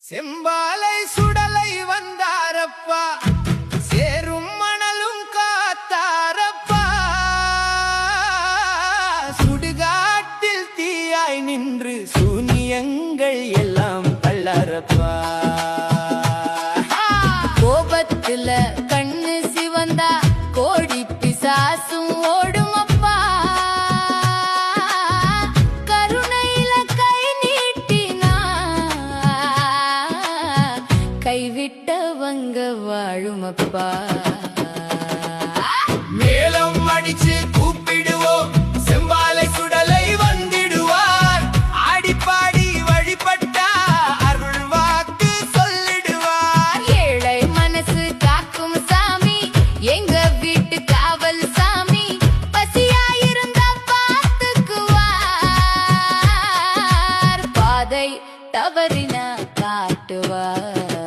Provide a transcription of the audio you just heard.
செம்பாலை சுடலை வந்தாரப்பா, சேரும் மணலும் காத்தாரப்பா, சுடுகாட்டில் தீயாய் நின்று சூனியங்கள் எல்லாம் தள்ளாரப்பா. கோபத்துல கண்ணு சிவந்தா கோடி பிசாசும் ஓடுமப்பா, கருணையில கை நீட்டினா கைவிட்டவங்க வாழுமப்பா. மேளம் அடிச்சு கூப்பிடுவோம், செம்பாலை சுடலை வந்திடுவார். ஆடிப்பாடி வழிபட்டா அருள் வாக்கு சொல்லிடுவார். ஏழை மனசு காக்கும் சாமி, எங்க வீட்டு காவல் சாமி, பசியாயிருந்தா பார்த்துக்குவார், பாதை தவறினா காட்டுவார்.